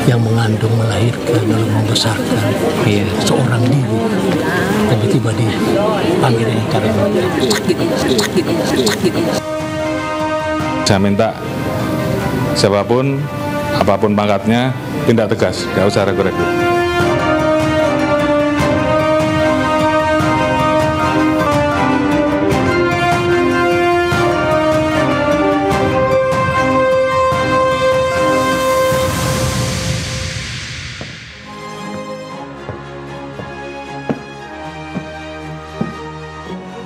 yang mengandung, melahirkan, lalu membesarkan seorang diri, tiba-tiba dipanggil karena sakit. Saya minta siapapun, apapun pangkatnya, tindak tegas, nggak usah ragu-ragu.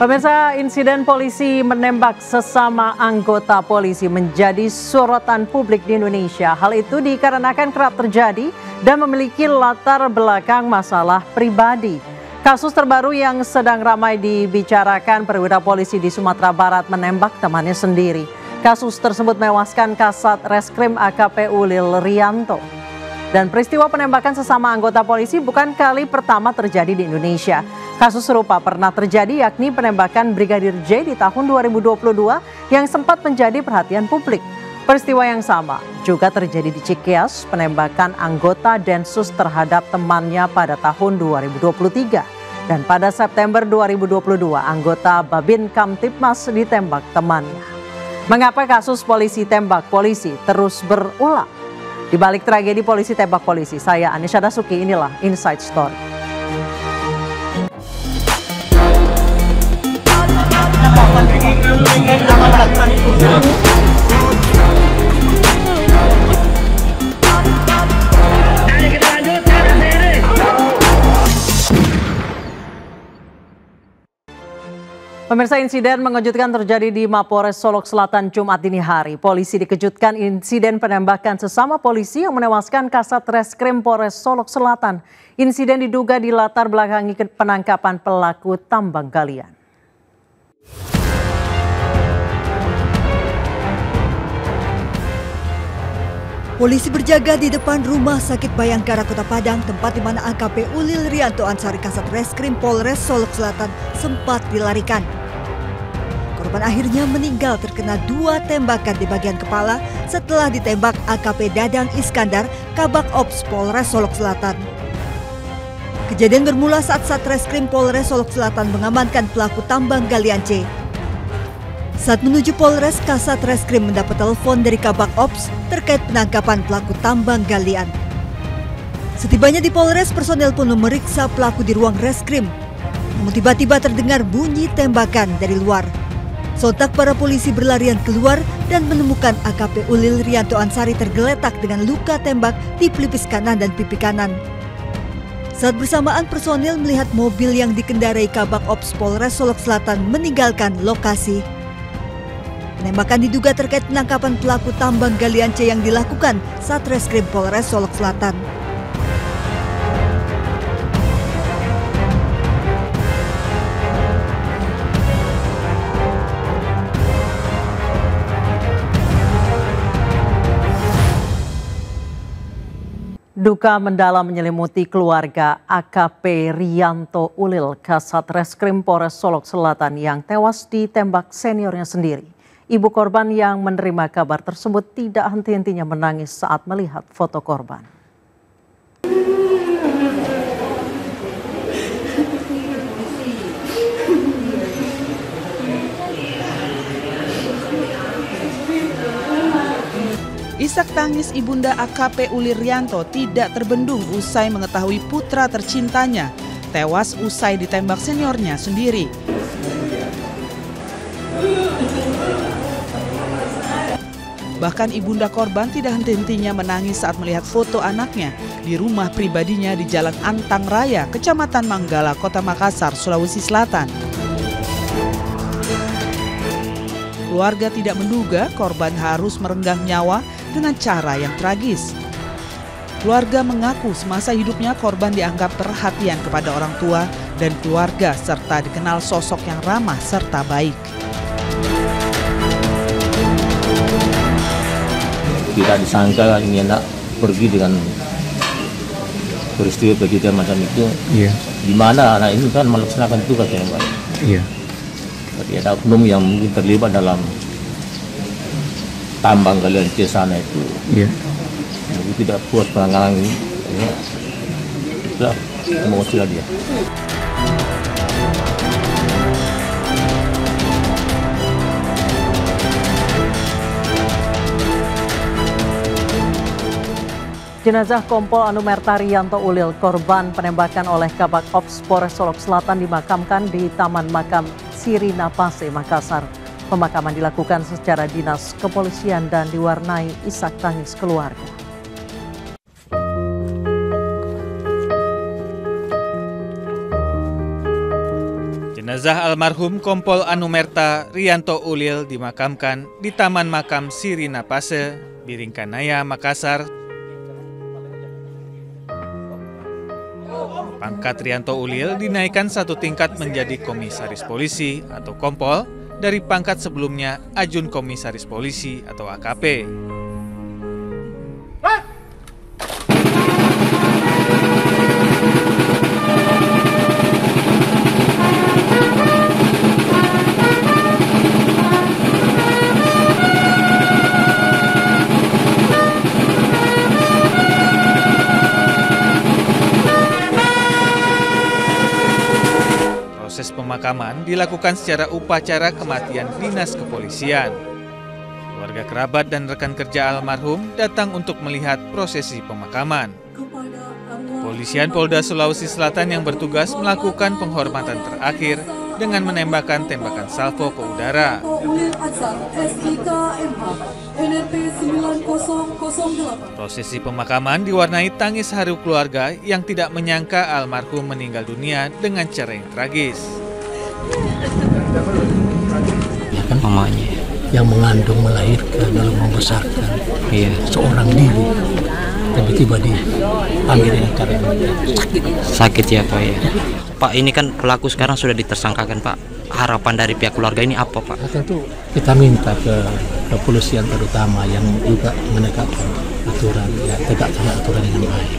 Pemirsa, insiden polisi menembak sesama anggota polisi menjadi sorotan publik di Indonesia. Hal itu dikarenakan kerap terjadi dan memiliki latar belakang masalah pribadi. Kasus terbaru yang sedang ramai dibicarakan, perwira polisi di Sumatera Barat menembak temannya sendiri. Kasus tersebut menewaskan Kasat Reskrim AKP Ulil Rianto. Dan peristiwa penembakan sesama anggota polisi bukan kali pertama terjadi di Indonesia. Kasus serupa pernah terjadi, yakni penembakan Brigadir J di tahun 2022 yang sempat menjadi perhatian publik. Peristiwa yang sama juga terjadi di Cikeas, penembakan anggota Densus terhadap temannya pada tahun 2023. Dan pada September 2022, anggota Babin Kamtipmas ditembak temannya. Mengapa kasus polisi tembak polisi terus berulang? Di balik tragedi polisi tembak polisi, saya Anisha Dasuki, inilah Inside Story. Pemirsa, insiden mengejutkan terjadi di Mapores Solok Selatan Jumat dini hari. Polisi dikejutkan insiden penembakan sesama polisi yang menewaskan Kasat Reskrim Polres Solok Selatan. Insiden diduga dilatar belakangi penangkapan pelaku tambang galian. Polisi berjaga di depan Rumah Sakit Bayangkara Kota Padang, tempat di mana AKP Ulil Rianto Ansari Kasat Reskrim Polres Solok Selatan sempat dilarikan. Korban akhirnya meninggal terkena 2 tembakan di bagian kepala setelah ditembak AKP Dadang Iskandar, Kabak Ops Polres Solok Selatan. Kejadian bermula saat Satreskrim Polres Solok Selatan mengamankan pelaku tambang galian C. Saat menuju Polres, Kasat Reskrim mendapat telepon dari Kabak Ops terkait penangkapan pelaku tambang galian. Setibanya di Polres, personel pun memeriksa pelaku di ruang reskrim. Namun tiba-tiba terdengar bunyi tembakan dari luar. Sontak para polisi berlarian keluar dan menemukan AKP Ulil Rianto Ansari tergeletak dengan luka tembak di pelipis kanan dan pipi kanan. Saat bersamaan, personel melihat mobil yang dikendarai Kabak Ops Polres Solok Selatan meninggalkan lokasi. Penembakan diduga terkait penangkapan pelaku tambang galian C yang dilakukan Satreskrim Polres Solok Selatan. Duka mendalam menyelimuti keluarga AKP Rianto Ulil, Kasat Reskrim Polres Solok Selatan yang tewas ditembak seniornya sendiri. Ibu korban yang menerima kabar tersebut tidak henti-hentinya menangis saat melihat foto korban. Isak tangis ibunda AKP Ulil Rianto tidak terbendung usai mengetahui putra tercintanya tewas usai ditembak seniornya sendiri. Bahkan ibunda korban tidak henti-hentinya menangis saat melihat foto anaknya di rumah pribadinya di Jalan Antang Raya, Kecamatan Manggala, Kota Makassar, Sulawesi Selatan. Keluarga tidak menduga korban harus merenggang nyawa dengan cara yang tragis. Keluarga mengaku semasa hidupnya korban dianggap perhatian kepada orang tua dan keluarga serta dikenal sosok yang ramah serta baik. Tidak disangka ini anak pergi dengan peristiwa kejadian macam itu. Iya. Di mana anak ini kan melaksanakan tugas yang baik. Iya. Tapi ada oknum yang mungkin terlibat dalam tambang galian C sana itu. Iya. tidak puas penanganan ini, sudah mengusir dia. Jenazah Kompol Anumerta Rianto Ulil, korban penembakan oleh Kabak Ops Polres Solok Selatan, dimakamkan di Taman Makam Sirina Pase, Makassar. Pemakaman dilakukan secara dinas kepolisian dan diwarnai isak tangis keluarga. Jenazah almarhum Kompol Anumerta Rianto Ulil dimakamkan di Taman Makam Sirina Pase, Biringkanaya, Makassar. Pangkat Rianto Ulil dinaikkan 1 tingkat menjadi komisaris polisi atau kompol dari pangkat sebelumnya ajun komisaris polisi atau AKP. Proses pemakaman dilakukan secara upacara kematian dinas kepolisian. Keluarga kerabat dan rekan kerja almarhum datang untuk melihat prosesi pemakaman. Kepolisian Polda Sulawesi Selatan yang bertugas melakukan penghormatan terakhir dengan menembakkan tembakan salvo ke udara. Prosesi pemakaman diwarnai tangis haru keluarga yang tidak menyangka almarhum meninggal dunia dengan cara yang tragis. Ya kan mamanya yang mengandung, melahirkan, lalu membesarkan seorang diri, tiba-tiba dipanggil dengan cara sakit ya Pak ya. Pak, ini kan pelaku sekarang sudah ditersangkakan Pak. Harapan dari pihak keluarga ini apa Pak? Tentu kita minta ke kepolisian terutama yang juga menegakkan aturan, ya tegakkan aturan dengan baik.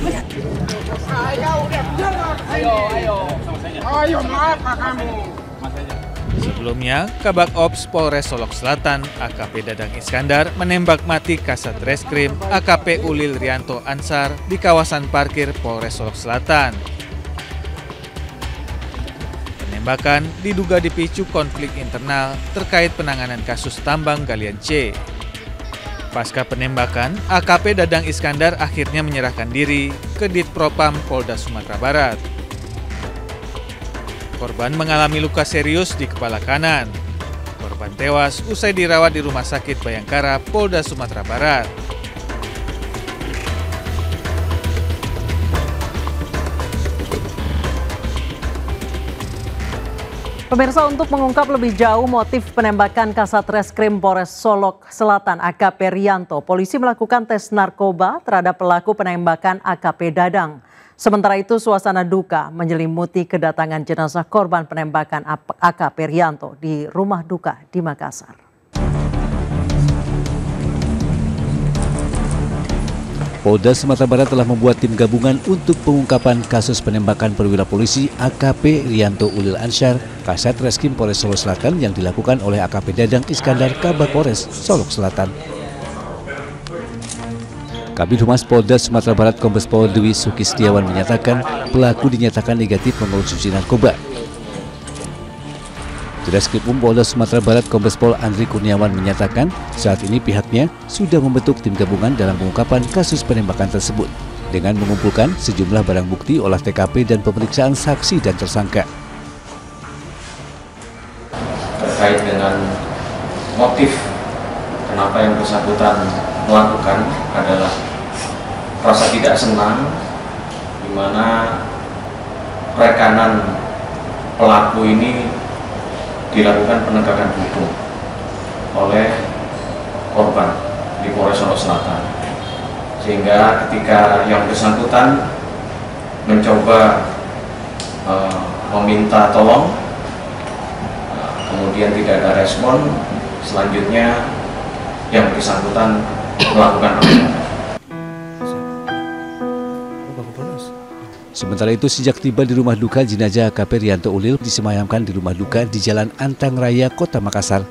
Ayo maaf kamu. Sebelumnya, Kabak Ops Polres Solok Selatan AKP Dadang Iskandar menembak mati Kasat Reskrim AKP Ulil Rianto Ansar di kawasan parkir Polres Solok Selatan. Penembakan diduga dipicu konflik internal terkait penanganan kasus tambang galian C. Pasca penembakan, AKP Dadang Iskandar akhirnya menyerahkan diri ke Ditpropam Polda Sumatera Barat. Korban mengalami luka serius di kepala kanan. Korban tewas usai dirawat di Rumah Sakit Bayangkara, Polda Sumatera Barat. Pemirsa, untuk mengungkap lebih jauh motif penembakan Kasat Reskrim Polres Solok Selatan AKP Rianto, polisi melakukan tes narkoba terhadap pelaku penembakan AKP Dadang. Sementara itu, suasana duka menyelimuti kedatangan jenazah korban penembakan AKP Rianto di rumah duka di Makassar. Polda Sumatera Barat telah membuat tim gabungan untuk pengungkapan kasus penembakan perwira polisi AKP Rianto Ulil Ansar, Kasat Reskrim Polres Solok Selatan yang dilakukan oleh AKP Dadang Iskandar Kabak Polres Solok Selatan. Kabid Humas Polda Sumatera Barat Kombes Pol Dwi Suki Setiawan menyatakan pelaku dinyatakan negatif mengkonsumsi narkoba. Direskrim Polda Sumatera Barat Kombes Pol Andri Kurniawan menyatakan saat ini pihaknya sudah membentuk tim gabungan dalam pengungkapan kasus penembakan tersebut dengan mengumpulkan sejumlah barang bukti olah TKP dan pemeriksaan saksi dan tersangka. Terkait dengan motif kenapa yang bersangkutan melakukan adalah rasa tidak senang, di mana rekanan pelaku ini dilakukan penegakan hukum oleh korban di Polres Solok Selatan, sehingga ketika yang bersangkutan mencoba meminta tolong, kemudian tidak ada respon, selanjutnya yang bersangkutan melakukan penembakan. Sementara itu, sejak tiba di rumah duka, jenazah AKP Rianto Ulil disemayamkan di rumah duka di Jalan Antang Raya, Kota Makassar.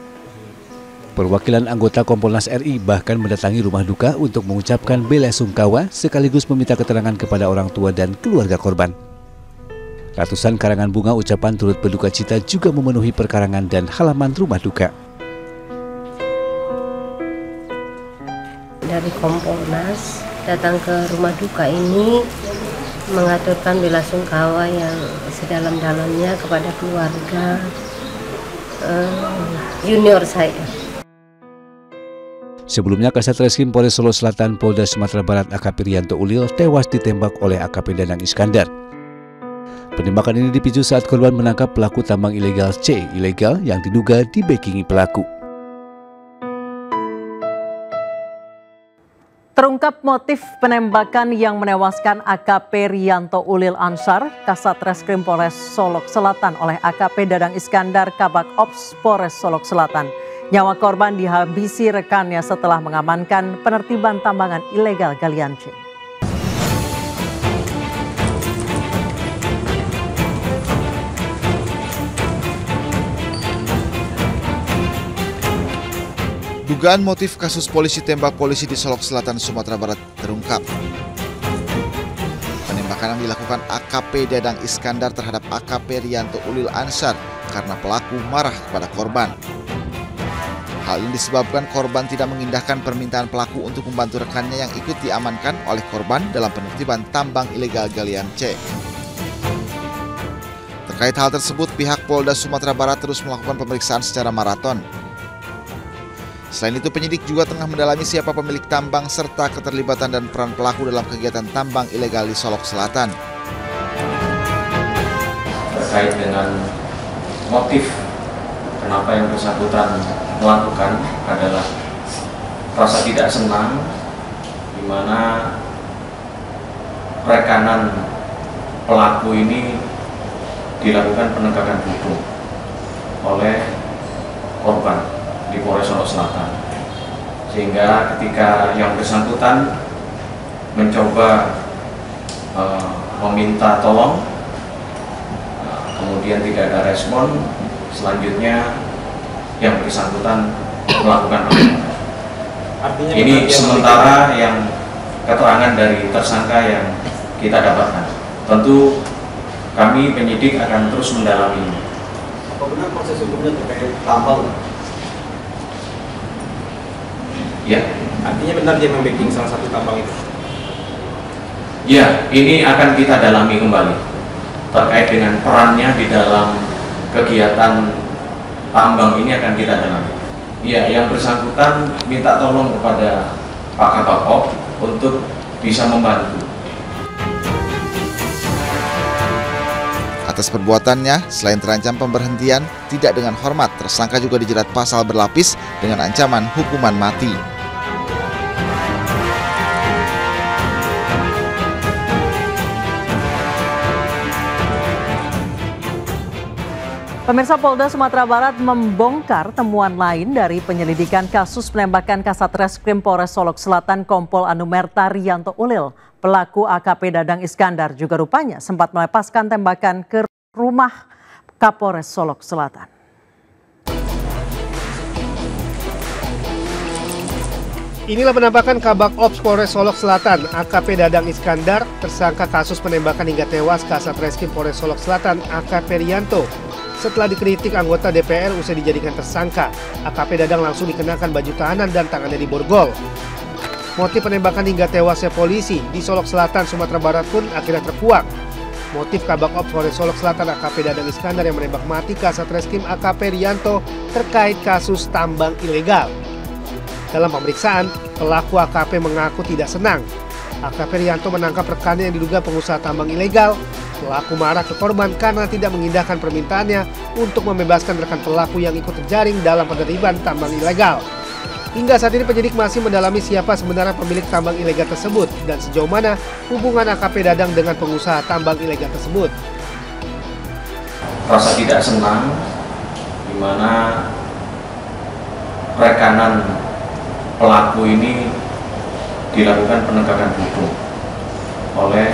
Perwakilan anggota Kompolnas RI bahkan mendatangi rumah duka untuk mengucapkan bela sungkawa sekaligus meminta keterangan kepada orang tua dan keluarga korban. Ratusan karangan bunga ucapan turut berduka cita juga memenuhi perkarangan dan halaman rumah duka. Dari Kompolnas datang ke rumah duka ini mengaturkan bela sungkawa yang sedalam-dalamnya kepada keluarga junior saya. Sebelumnya, Kasat Reskrim Polres Solo Selatan Polda Sumatera Barat AKP Rianto Ulil tewas ditembak oleh AKP Dadang Iskandar. Penembakan ini dipicu saat korban menangkap pelaku tambang ilegal C ilegal yang diduga dibackingi pelaku. Terungkap motif penembakan yang menewaskan AKP Rianto Ulil Ansar, Kasat Reskrim Polres Solok Selatan oleh AKP Dadang Iskandar Kabak Ops Polres Solok Selatan. Nyawa korban dihabisi rekannya setelah mengamankan penertiban tambangan ilegal galian C. Dugaan motif kasus polisi tembak polisi di Solok Selatan, Sumatera Barat terungkap. Penembakan yang dilakukan AKP Dadang Iskandar terhadap AKP Rianto Ulil Ansar karena pelaku marah kepada korban. Hal ini disebabkan korban tidak mengindahkan permintaan pelaku untuk membantu rekannya yang ikut diamankan oleh korban dalam penertiban tambang ilegal galian C. Terkait hal tersebut, pihak Polda Sumatera Barat terus melakukan pemeriksaan secara maraton. Selain itu, penyidik juga tengah mendalami siapa pemilik tambang serta keterlibatan dan peran pelaku dalam kegiatan tambang ilegal di Solok Selatan. Terkait dengan motif kenapa yang bersangkutan melakukan adalah rasa tidak senang, di mana rekanan pelaku ini dilakukan penegakan hukum oleh korban di Polres Solok Selatan, sehingga ketika yang bersangkutan mencoba meminta tolong, kemudian tidak ada respon, selanjutnya yang bersangkutan melakukan penembakan. Ini sementara yang keterangan dari tersangka yang kita dapatkan. Tentu kami penyidik akan terus mendalami ini. Apa benar proses hukumnya terkait tambang? Ya. Artinya benar dia membacking salah satu tambang itu? Ya, ini akan kita dalami kembali terkait dengan perannya di dalam kegiatan tambang ini akan kita dalami. Ya, yang bersangkutan minta tolong kepada Pak Kabak Op untuk bisa membantu. Atas perbuatannya, selain terancam pemberhentian, tidak dengan hormat, tersangka juga dijerat pasal berlapis dengan ancaman hukuman mati. Pemirsa, Polda Sumatera Barat membongkar temuan lain dari penyelidikan kasus penembakan Kasat Reskrim Polres Solok Selatan Kompol Anumerta Rianto Ulil. Pelaku AKP Dadang Iskandar juga rupanya sempat melepaskan tembakan ke rumah Kapolres Solok Selatan. Inilah penampakan Kabak Ops Polres Solok Selatan, AKP Dadang Iskandar, tersangka kasus penembakan hingga tewas Kasat Reskrim Polres Solok Selatan, AKP Rianto. Setelah dikritik anggota DPR usai dijadikan tersangka, AKP Dadang langsung dikenakan baju tahanan dan tangannya diborgol. Motif penembakan hingga tewasnya polisi di Solok Selatan, Sumatera Barat pun akhirnya terkuak. Motif Kabak Ops Polres Solok Selatan AKP Dadang Iskandar yang menembak mati Kasat Reskrim AKP Rianto terkait kasus tambang ilegal. Dalam pemeriksaan, pelaku AKP mengaku tidak senang. AKP Rianto menangkap rekannya yang diduga pengusaha tambang ilegal. Pelaku marah ke korban karena tidak mengindahkan permintaannya untuk membebaskan rekan pelaku yang ikut terjaring dalam penertiban tambang ilegal. Hingga saat ini penyidik masih mendalami siapa sebenarnya pemilik tambang ilegal tersebut dan sejauh mana hubungan AKP Dadang dengan pengusaha tambang ilegal tersebut. Rasa tidak senang, di mana rekanan pelaku ini dilakukan penegakan hukum oleh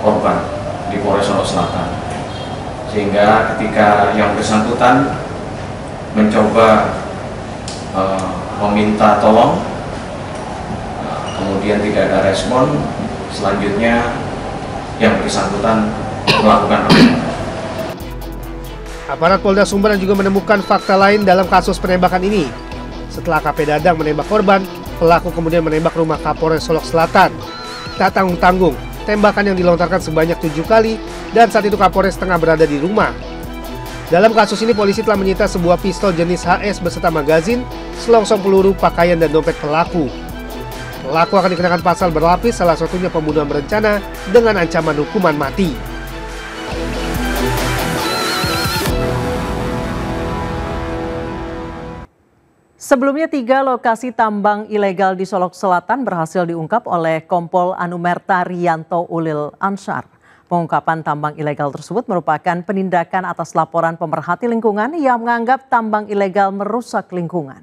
korban di Polres Solok Selatan, sehingga ketika yang bersangkutan mencoba meminta tolong, kemudian tidak ada respon, selanjutnya yang bersangkutan melakukan penembakan. Aparat Polda Sumber juga menemukan fakta lain dalam kasus penembakan ini. Setelah AKP Dadang menembak korban, pelaku kemudian menembak rumah Kapolres Solok Selatan. Tak tanggung-tanggung, tembakan yang dilontarkan sebanyak 7 kali dan saat itu Kapolres tengah berada di rumah. Dalam kasus ini polisi telah menyita sebuah pistol jenis HS beserta magazin, selongsong peluru, pakaian dan dompet pelaku. Pelaku akan dikenakan pasal berlapis, salah satunya pembunuhan berencana dengan ancaman hukuman mati. Sebelumnya 3 lokasi tambang ilegal di Solok Selatan berhasil diungkap oleh Kompol Anumerta Rianto Ulil Ansyar. Pengungkapan tambang ilegal tersebut merupakan penindakan atas laporan pemerhati lingkungan yang menganggap tambang ilegal merusak lingkungan.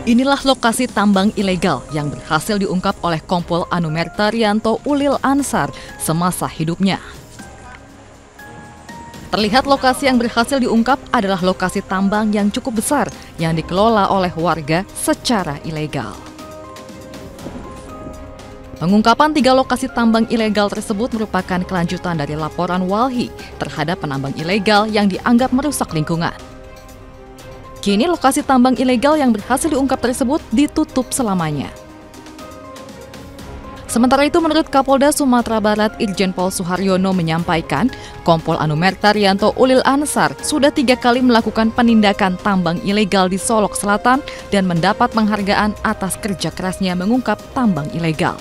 Inilah lokasi tambang ilegal yang berhasil diungkap oleh Kompol Anumerta Rianto Ulil Ansyar semasa hidupnya. Terlihat lokasi yang berhasil diungkap adalah lokasi tambang yang cukup besar yang dikelola oleh warga secara ilegal. Pengungkapan 3 lokasi tambang ilegal tersebut merupakan kelanjutan dari laporan Walhi terhadap penambang ilegal yang dianggap merusak lingkungan. Kini lokasi tambang ilegal yang berhasil diungkap tersebut ditutup selamanya. Sementara itu, menurut Kapolda Sumatera Barat Irjen Pol Suharyono menyampaikan, Kompol Anumerta Rianto Ulil Ansyar sudah 3 kali melakukan penindakan tambang ilegal di Solok Selatan dan mendapat penghargaan atas kerja kerasnya mengungkap tambang ilegal.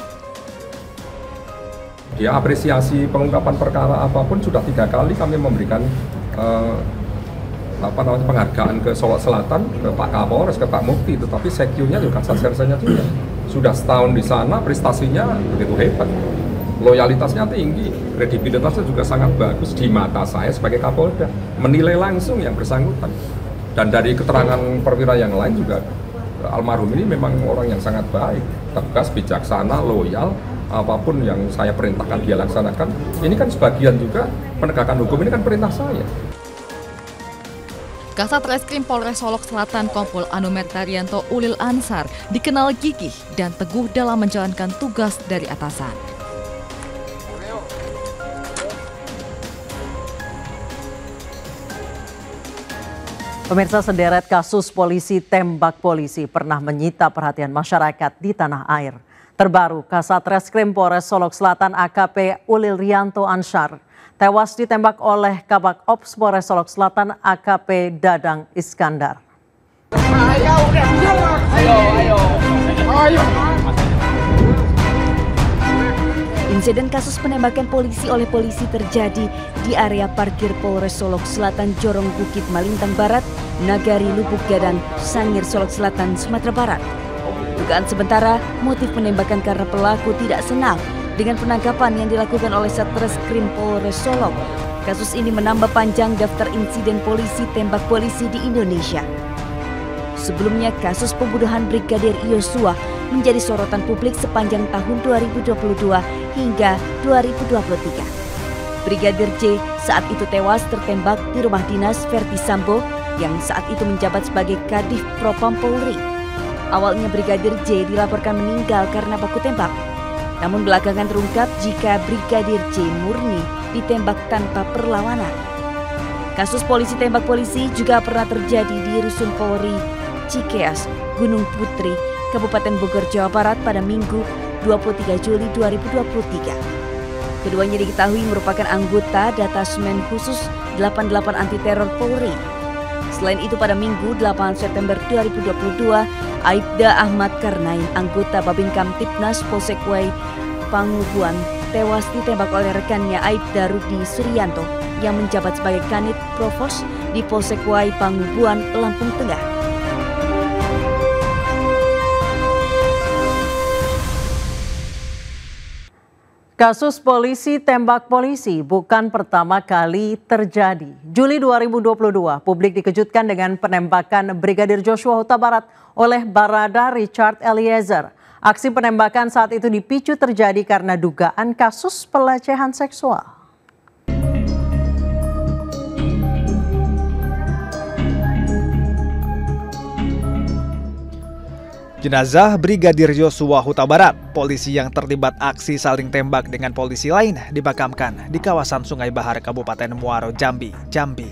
Ya, apresiasi pengungkapan perkara apapun sudah 3 kali kami memberikan penghargaan ke Solok Selatan, ke Pak Kapolres, ke Pak Mufti, tetapi sekjunya juga Kasat-Sersenya juga. Sudah setahun di sana, prestasinya begitu hebat, loyalitasnya tinggi, kredibilitasnya juga sangat bagus di mata saya sebagai Kapolda, menilai langsung yang bersangkutan. Dan dari keterangan perwira yang lain juga, almarhum ini memang orang yang sangat baik, tegas, bijaksana, loyal, apapun yang saya perintahkan dia laksanakan. Ini kan sebagian juga penegakan hukum, ini kan perintah saya. Kasat Reskrim Polres Solok Selatan Kompol Anumerta Rianto Ulil Ansyar dikenal gigih dan teguh dalam menjalankan tugas dari atasan. Pemirsa, sederet kasus polisi tembak polisi pernah menyita perhatian masyarakat di tanah air. Terbaru, Kasat Reskrim Polres Solok Selatan AKP Ulil Rianto Ansyar tewas ditembak oleh Kabak Ops Polres Solok Selatan AKP Dadang Iskandar. Insiden kasus penembakan polisi oleh polisi terjadi di area parkir Polres Solok Selatan Jorong Bukit Malintang Barat, Nagari Lubuk Gadang, Sangir Solok Selatan, Sumatera Barat. Dugaan sementara motif penembakan karena pelaku tidak senang dengan penangkapan yang dilakukan oleh Satreskrim Polres Solok. Kasus ini menambah panjang daftar insiden polisi tembak polisi di Indonesia. Sebelumnya, kasus pembunuhan Brigadir Yosua menjadi sorotan publik sepanjang tahun 2022 hingga 2023. Brigadir J saat itu tewas tertembak di rumah dinas Verdi Sambo yang saat itu menjabat sebagai Kadif Propam Polri. Awalnya Brigadir J dilaporkan meninggal karena baku tembak. Namun belakangan terungkap jika Brigadir J murni ditembak tanpa perlawanan. Kasus polisi tembak polisi juga pernah terjadi di Rusun Polri Cikeas, Gunung Putri, Kabupaten Bogor, Jawa Barat pada Minggu 23 Juli 2023. Keduanya diketahui merupakan anggota Detasmen Khusus 88 Anti Teror Polri. Selain itu pada Minggu 8 September 2022, Aibda Ahmad Karnain, anggota Babin Kamtipnas Polsekwai Pangubuan, tewas ditembak oleh rekannya Aibda Rudi Suryanto yang menjabat sebagai Kanit Provos di Polsekwai Pangubuan, Lampung Tengah. Kasus polisi tembak polisi bukan pertama kali terjadi. Juli 2022, publik dikejutkan dengan penembakan Brigadir Joshua Huta Barat oleh Barada Richard Eliezer. Aksi penembakan saat itu dipicu terjadi karena dugaan kasus pelecehan seksual. Jenazah Brigadir Joshua Huta Barat, polisi yang terlibat aksi saling tembak dengan polisi lain, dimakamkan di kawasan Sungai Bahar, Kabupaten Muaro Jambi, Jambi.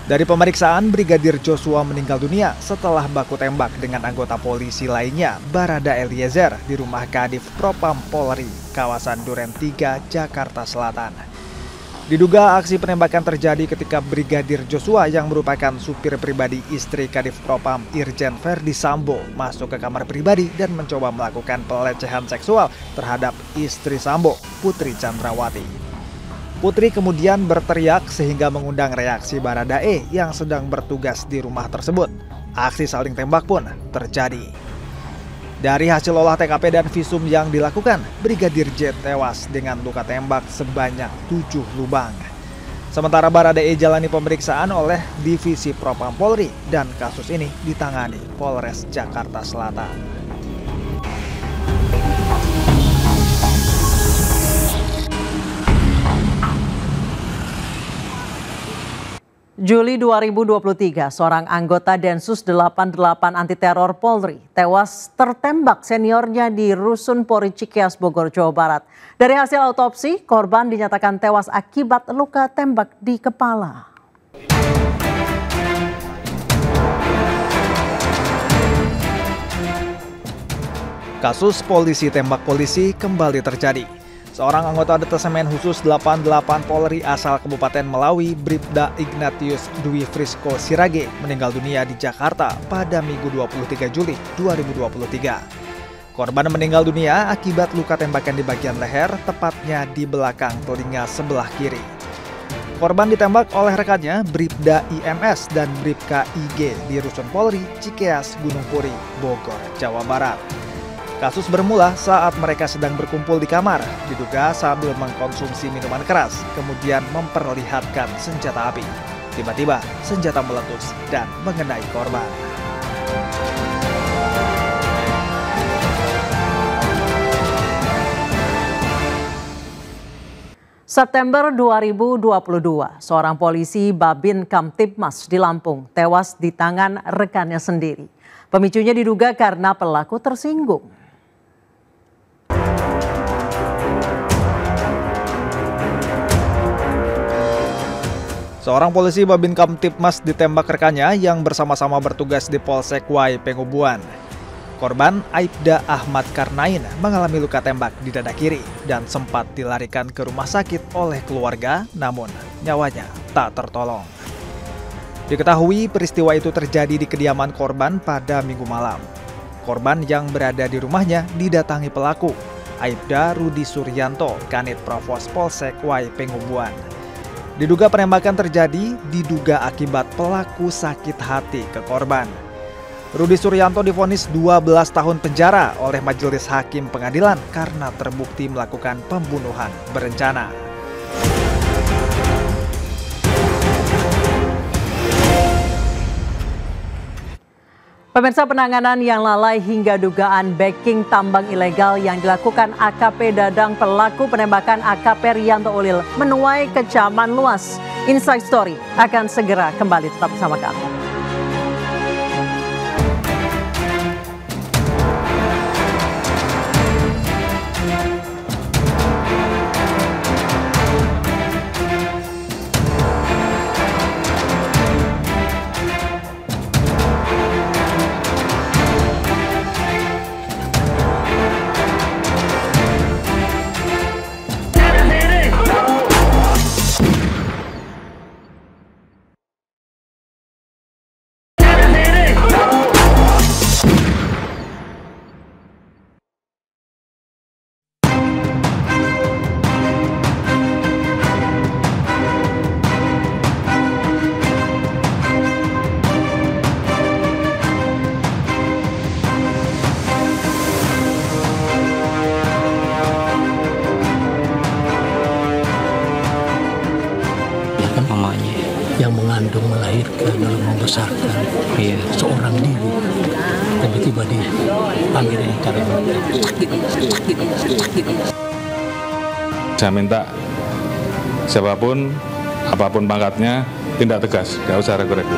Dari pemeriksaan, Brigadir Joshua meninggal dunia setelah baku tembak dengan anggota polisi lainnya, Barada Eliezer, di rumah Kadif Propam Polri, kawasan Duren 3, Jakarta Selatan. Diduga aksi penembakan terjadi ketika Brigadir Joshua yang merupakan supir pribadi istri Kadif Propam Irjen Verdi Sambo masuk ke kamar pribadi dan mencoba melakukan pelecehan seksual terhadap istri Sambo, Putri Chandrawati. Putri kemudian berteriak sehingga mengundang reaksi Baradae yang sedang bertugas di rumah tersebut. Aksi saling tembak pun terjadi. Dari hasil olah TKP dan visum yang dilakukan, Brigadir J tewas dengan luka tembak sebanyak 7 lubang. Sementara Baradae jalani pemeriksaan oleh Divisi Propam Polri dan kasus ini ditangani Polres Jakarta Selatan. Juli 2023, seorang anggota Densus 88 anti teror Polri tewas tertembak seniornya di Rusun Polri Cikeas, Bogor, Jawa Barat. Dari hasil autopsi, korban dinyatakan tewas akibat luka tembak di kepala. Kasus polisi tembak polisi kembali terjadi. Seorang anggota Detasemen Khusus 88 Polri asal Kabupaten Melawi, Bribda Ignatius Dwi Frisco Sirage, meninggal dunia di Jakarta pada Minggu 23 Juli 2023. Korban meninggal dunia akibat luka tembakan di bagian leher, tepatnya di belakang telinga sebelah kiri. Korban ditembak oleh rekannya Bribda IMS dan Bribka IG di Rusun Polri, Cikeas, Gunung Puri, Bogor, Jawa Barat. Kasus bermula saat mereka sedang berkumpul di kamar, diduga sambil mengkonsumsi minuman keras, kemudian memperlihatkan senjata api. Tiba-tiba senjata meletus dan mengenai korban. September 2022, seorang polisi Babin Kamtibmas di Lampung tewas di tangan rekannya sendiri. Pemicunya diduga karena pelaku tersinggung. Seorang polisi Babin Kamtibmas ditembak rekannya yang bersama-sama bertugas di Polsek Wai Pengubuan. Korban Aibda Ahmad Karnain mengalami luka tembak di dada kiri dan sempat dilarikan ke rumah sakit oleh keluarga, namun nyawanya tak tertolong. Diketahui peristiwa itu terjadi di kediaman korban pada Minggu malam. Korban yang berada di rumahnya didatangi pelaku, Aibda Rudi Suryanto, Kanit Provos Polsek Wai Pengubuan. Diduga penembakan terjadi diduga akibat pelaku sakit hati ke korban. Rudi Suryanto divonis 12 tahun penjara oleh Majelis Hakim Pengadilan karena terbukti melakukan pembunuhan berencana. Pemirsa, penanganan yang lalai hingga dugaan backing tambang ilegal yang dilakukan AKP Dadang pelaku penembakan AKP Rianto Ulil menuai kecaman luas. Inside Story akan segera kembali, tetap bersama kami. Yang mengandung, melahirkan, lalu membesarkan seorang diri, tiba-tiba dipanggil dengan cara sakit. Saya minta siapapun, apapun pangkatnya, tindak tegas, gak usah ragu-ragu.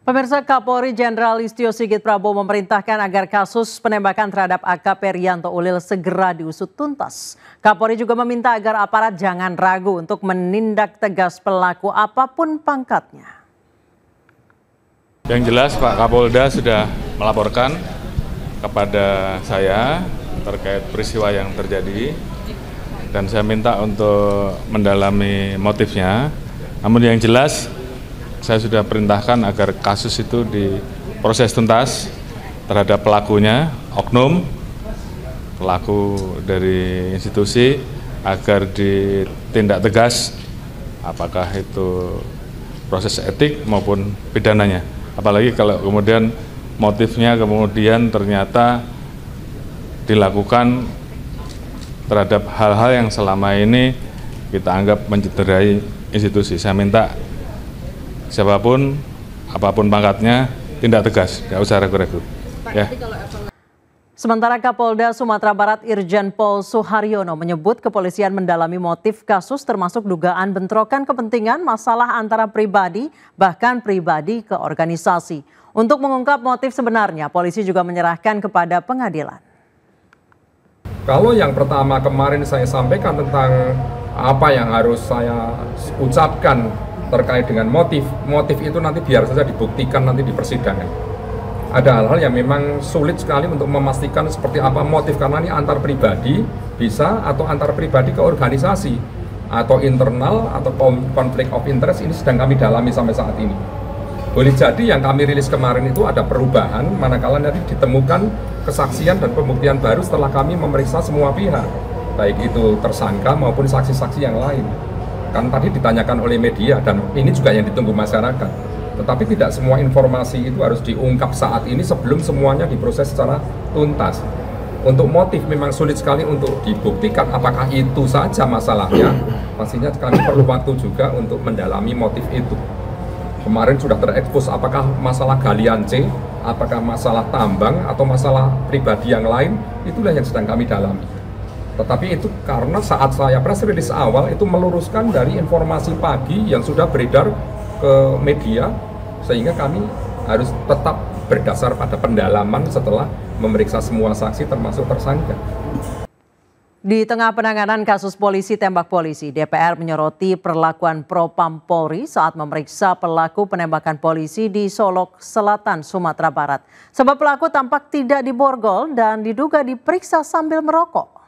Pemirsa, Kapolri Jenderal Listio Sigit Prabowo memerintahkan agar kasus penembakan terhadap AKP Riyanto Ulil segera diusut tuntas. Kapolri juga meminta agar aparat jangan ragu untuk menindak tegas pelaku apapun pangkatnya. Yang jelas Pak Kapolda sudah melaporkan kepada saya terkait peristiwa yang terjadi dan saya minta untuk mendalami motifnya. Namun yang jelas saya sudah perintahkan agar kasus itu diproses tuntas terhadap pelakunya, oknum, pelaku dari institusi, agar ditindak tegas apakah itu proses etik maupun pidananya. Apalagi kalau kemudian motifnya kemudian ternyata dilakukan terhadap hal-hal yang selama ini kita anggap mencederai institusi. Saya minta siapapun, apapun pangkatnya, tindak tegas, nggak usah ragu-ragu. Ya. Sementara Kapolda Sumatera Barat Irjen Pol Suharyono menyebut kepolisian mendalami motif kasus termasuk dugaan bentrokan kepentingan masalah antara pribadi, bahkan pribadi ke organisasi. Untuk mengungkap motif sebenarnya, polisi juga menyerahkan kepada pengadilan. Kalau yang pertama kemarin saya sampaikan tentang apa yang harus saya ucapkan terkait dengan motif itu nanti biar saja dibuktikan nanti di persidangan. Ada hal-hal yang memang sulit sekali untuk memastikan seperti apa motif, karena ini antar pribadi bisa atau antar pribadi ke organisasi atau internal atau konflik of interest, ini sedang kami dalami sampai saat ini. Boleh jadi yang kami rilis kemarin itu ada perubahan manakala nanti ditemukan kesaksian dan pembuktian baru setelah kami memeriksa semua pihak, baik itu tersangka maupun saksi-saksi yang lain. Kan tadi ditanyakan oleh media dan ini juga yang ditunggu masyarakat. Tetapi tidak semua informasi itu harus diungkap saat ini sebelum semuanya diproses secara tuntas. Untuk motif memang sulit sekali untuk dibuktikan apakah itu saja masalahnya. Pastinya kami perlu waktu juga untuk mendalami motif itu. Kemarin sudah terekspos apakah masalah galian C, apakah masalah tambang atau masalah pribadi yang lain, itulah yang sedang kami dalami. Tetapi itu karena saat saya press release awal itu meluruskan dari informasi pagi yang sudah beredar ke media, sehingga kami harus tetap berdasar pada pendalaman setelah memeriksa semua saksi termasuk tersangka. Di tengah penanganan kasus polisi tembak polisi, DPR menyoroti perlakuan Propam Polri saat memeriksa pelaku penembakan polisi di Solok Selatan, Sumatera Barat. Sebab pelaku tampak tidak diborgol dan diduga diperiksa sambil merokok.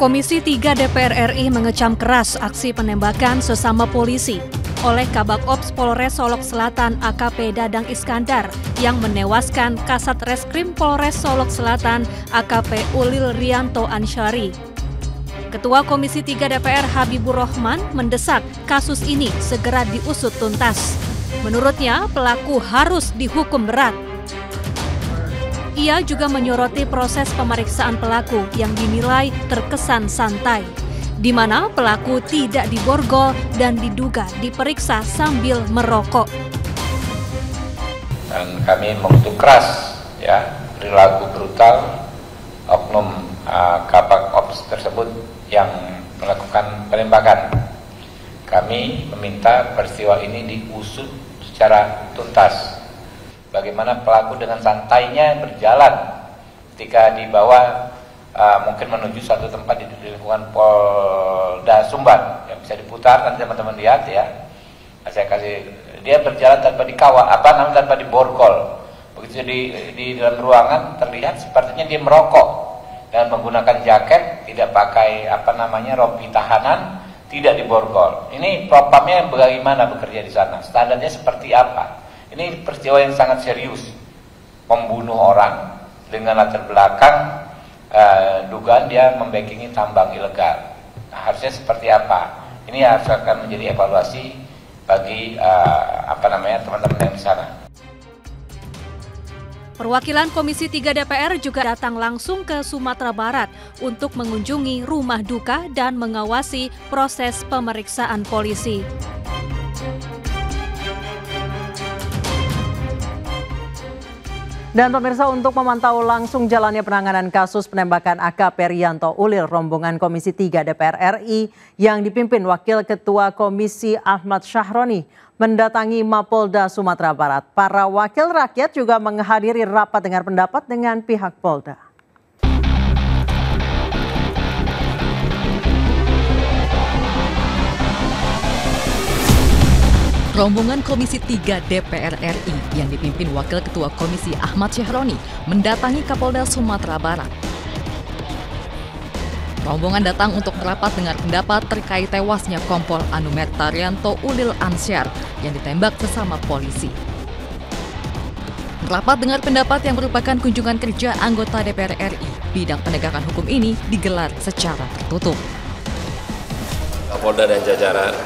Komisi 3 DPR RI mengecam keras aksi penembakan sesama polisi oleh Kabak Ops Polres Solok Selatan AKP Dadang Iskandar yang menewaskan Kasat Reskrim Polres Solok Selatan AKP Ulil Riyanto Ansyari. Ketua Komisi 3 DPR Habibur Rahman mendesak kasus ini segera diusut tuntas. Menurutnya, pelaku harus dihukum berat. Ia juga menyoroti proses pemeriksaan pelaku yang dinilai terkesan santai, di mana pelaku tidak diborgol dan diduga diperiksa sambil merokok. Dan kami mengutuk keras ya perilaku brutal oknum Kabak Ops tersebut yang melakukan penembakan. Kami meminta peristiwa ini diusut secara tuntas. Bagaimana pelaku dengan santainya berjalan ketika dibawa mungkin menuju satu tempat di lingkungan Polda Sumbar yang bisa diputar, nanti teman-teman lihat ya. Saya kasih, dia berjalan tanpa dikawal, tanpa diborgol. Begitu di dalam ruangan terlihat sepertinya dia merokok dan menggunakan jaket, tidak pakai rompi tahanan, tidak diborgol. Ini propamnya bagaimana bekerja di sana? Standarnya seperti apa? Ini peristiwa yang sangat serius, membunuh orang dengan latar belakang dugaan dia membackingi tambang ilegal. Nah, harusnya seperti apa? Ini harus akan menjadi evaluasi bagi teman-teman yang di sana. Perwakilan Komisi 3 DPR juga datang langsung ke Sumatera Barat untuk mengunjungi rumah duka dan mengawasi proses pemeriksaan polisi. Dan pemirsa, untuk memantau langsung jalannya penanganan kasus penembakan AKP Riyanto Ulil, rombongan Komisi 3 DPR RI yang dipimpin Wakil Ketua Komisi Ahmad Syahroni mendatangi Mapolda Sumatera Barat. Para wakil rakyat juga menghadiri rapat dengar pendapat dengan pihak Polda. Rombongan Komisi 3 DPR RI yang dipimpin Wakil Ketua Komisi Ahmad Syahroni mendatangi Kapolda Sumatera Barat. Rombongan datang untuk merapat dengar pendapat terkait tewasnya Kompol Anumerta Riyanto Ulil Ansyar yang ditembak sesama polisi. Rapat dengar pendapat yang merupakan kunjungan kerja anggota DPR RI bidang penegakan hukum ini digelar secara tertutup. Kapolda dan jajaran,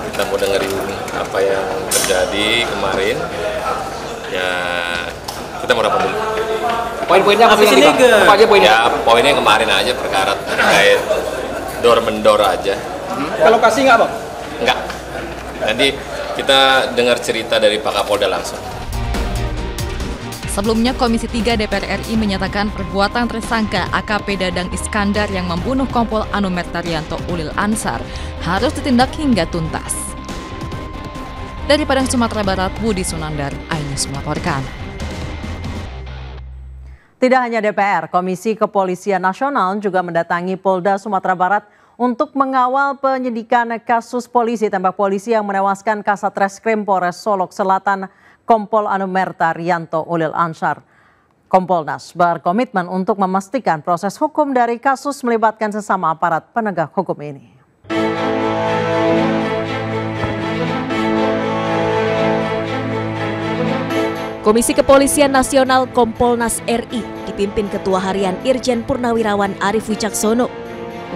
kita mau dengerin apa yang terjadi kemarin, ya kita mau rapat dulu. Poin-poinnya apa sih? Apa aja poinnya? Ya poinnya kemarin aja perkara terkait door-mendor aja. Ke lokasi nggak, Bang? Nggak. Nanti kita dengar cerita dari Pak Kapolda langsung. Sebelumnya, Komisi 3 DPR RI menyatakan perbuatan tersangka AKP Dadang Iskandar yang membunuh Kompol Anumerta Riyanto Ulil Ansyar harus ditindak hingga tuntas. Dari Padang, Sumatera Barat, Budi Sunandar, iNews melaporkan. Tidak hanya DPR, Komisi Kepolisian Nasional juga mendatangi Polda Sumatera Barat untuk mengawal penyidikan kasus polisi tembak polisi yang menewaskan Kasat Reskrim Polres Solok Selatan Kompol Anumerta Riyanto Ulil Ansyar. Kompolnas berkomitmen untuk memastikan proses hukum dari kasus melibatkan sesama aparat penegak hukum ini. Komisi Kepolisian Nasional Kompolnas RI dipimpin Ketua Harian Irjen Purnawirawan Arief Wicaksono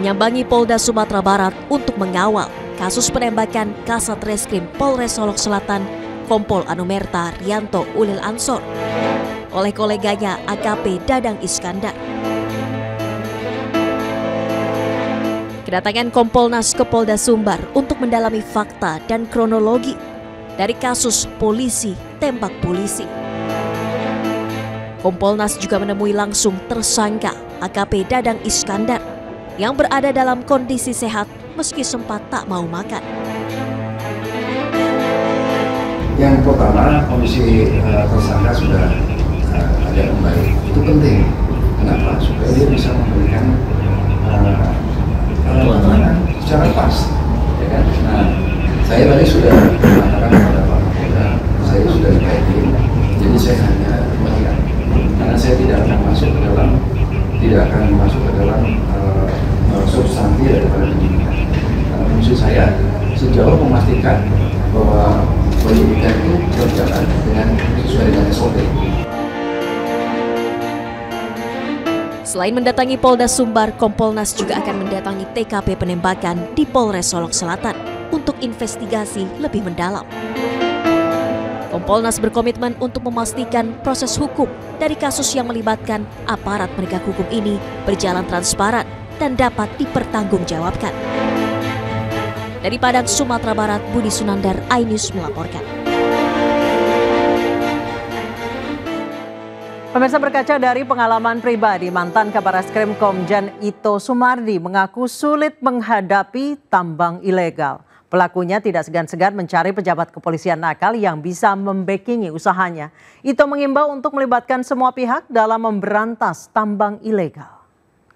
menyambangi Polda Sumatera Barat untuk mengawal kasus penembakan Kasat Reskrim Polres Solok Selatan Kompol Anumerta Riyanto Ulil Ansyar oleh koleganya AKP Dadang Iskandar. Kedatangan Kompolnas ke Polda Sumbar untuk mendalami fakta dan kronologi dari kasus polisi tembak polisi. Kompolnas juga menemui langsung tersangka AKP Dadang Iskandar yang berada dalam kondisi sehat meski sempat tak mau makan. Yang pertama, kondisi tersangka sudah ada kembali. Itu penting. Kenapa? Supaya dia bisa memberikan secara pas. Ya kan? Nah, saya tadi sudah mengatakan kepada Pak Kapolda, saya sudah dikaitin, jadi saya hanya melihat. Karena saya tidak akan masuk ke dalam substansi daripada penyidikan. Karena fungsi saya sejauh memastikan bahwa penyidikan itu berjalan sesuai dengan SOP. Selain mendatangi Polda Sumbar, Kompolnas juga akan mendatangi TKP penembakan di Polres Solok Selatan untuk investigasi lebih mendalam. Kompolnas berkomitmen untuk memastikan proses hukum dari kasus yang melibatkan aparat penegak hukum ini berjalan transparan dan dapat dipertanggungjawabkan. Dari Padang, Sumatera Barat, Budi Sunandar, iNews melaporkan. Pemirsa, berkaca dari pengalaman pribadi, mantan Kabar Reskrim Komjen Ito Sumardi mengaku sulit menghadapi tambang ilegal. Pelakunya tidak segan-segan mencari pejabat kepolisian nakal yang bisa membackingi usahanya. Ito mengimbau untuk melibatkan semua pihak dalam memberantas tambang ilegal.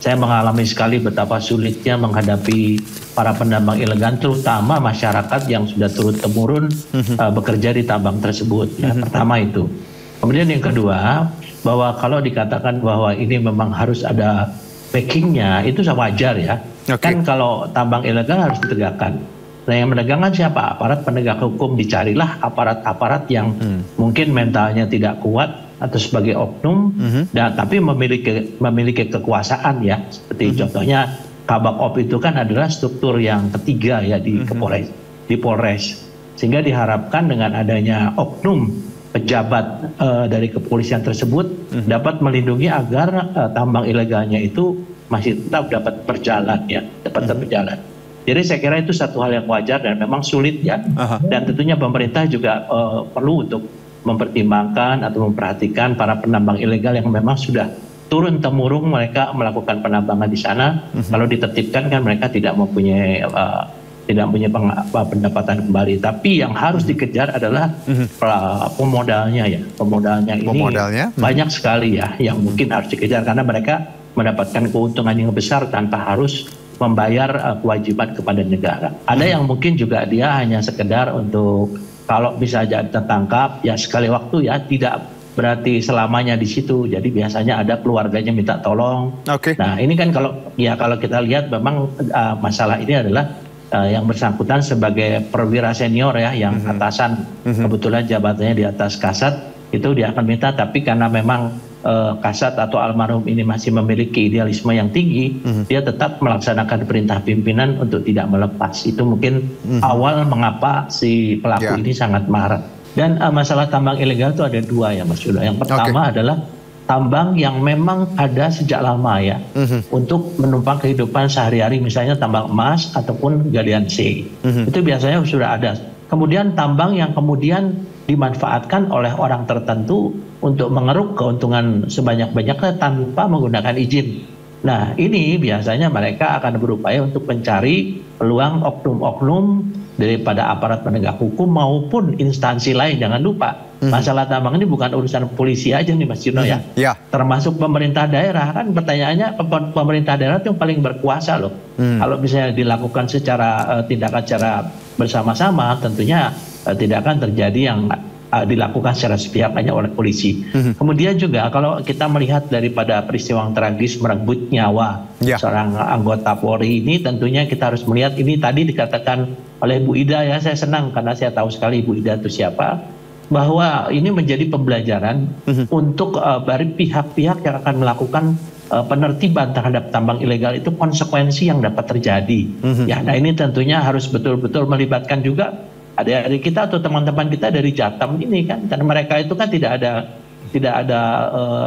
Saya mengalami sekali betapa sulitnya menghadapi para penambang ilegal, terutama masyarakat yang sudah turun-temurun bekerja di tambang tersebut. Ya, pertama itu. Kemudian yang kedua, bahwa kalau dikatakan bahwa ini memang harus ada backingnya, itu wajar ya. Kan kalau tambang ilegal harus ditegakkan. Nah, yang menegakkan siapa? Aparat penegak hukum. Dicarilah aparat-aparat yang mungkin mentalnya tidak kuat atau sebagai oknum, dan tapi memiliki kekuasaan ya. Seperti contohnya Kabak Op itu kan adalah struktur yang ketiga ya di Polres. Sehingga diharapkan dengan adanya oknum pejabat dari kepolisian tersebut dapat melindungi agar tambang ilegalnya itu masih tetap dapat berjalan ya, berjalan. Jadi saya kira itu satu hal yang wajar dan memang sulit ya. Dan tentunya pemerintah juga perlu untuk mempertimbangkan atau memperhatikan para penambang ilegal yang memang sudah turun-temurun mereka melakukan penambangan di sana. Kalau ditertibkan kan mereka tidak mempunyai pendapatan kembali. Tapi yang harus dikejar adalah pemodalnya ya. Pemodalnya ini banyak sekali ya yang mungkin harus dikejar karena mereka mendapatkan keuntungan yang besar tanpa harus membayar kewajiban kepada negara. Ada yang mungkin juga dia hanya sekedar untuk kalau bisa tertangkap ya sekali waktu ya, tidak berarti selamanya di situ. Jadi biasanya ada keluarganya minta tolong. Nah ini kan kalau kita lihat memang masalah ini adalah yang bersangkutan sebagai perwira senior ya, yang atasan kebetulan jabatannya di atas Kasat, itu dia akan minta, tapi karena memang Kasat atau almarhum ini masih memiliki idealisme yang tinggi, dia tetap melaksanakan perintah pimpinan untuk tidak melepas. Itu mungkin awal mengapa si pelaku ini sangat marah. Dan masalah tambang ilegal itu ada dua ya Mas Yuda. Yang pertama adalah tambang yang memang ada sejak lama ya, untuk menumpang kehidupan sehari-hari, misalnya tambang emas ataupun galian C. Itu biasanya sudah ada. Kemudian tambang yang kemudian dimanfaatkan oleh orang tertentu untuk mengeruk keuntungan sebanyak-banyaknya tanpa menggunakan izin. Nah ini biasanya mereka akan berupaya untuk mencari peluang oknum-oknum daripada aparat penegak hukum maupun instansi lain. Jangan lupa masalah tambang ini bukan urusan polisi aja nih Mas Juno ya. Termasuk pemerintah daerah. Kan pertanyaannya, pemerintah daerah itu yang paling berkuasa loh. Kalau misalnya dilakukan secara tindakan secara bersama-sama, tentunya tidak akan terjadi yang dilakukan secara sepihak hanya oleh polisi. Kemudian juga kalau kita melihat daripada peristiwa yang tragis merenggut nyawa seorang anggota Polri ini, tentunya kita harus melihat ini tadi dikatakan oleh Bu Ida ya, saya senang karena saya tahu sekali Bu Ida itu siapa, bahwa ini menjadi pembelajaran untuk dari pihak-pihak yang akan melakukan penertiban terhadap tambang ilegal itu, konsekuensi yang dapat terjadi. Ya, nah ini tentunya harus betul-betul melibatkan juga adik-adik kita atau teman-teman kita dari Jatam ini kan, karena mereka itu kan tidak ada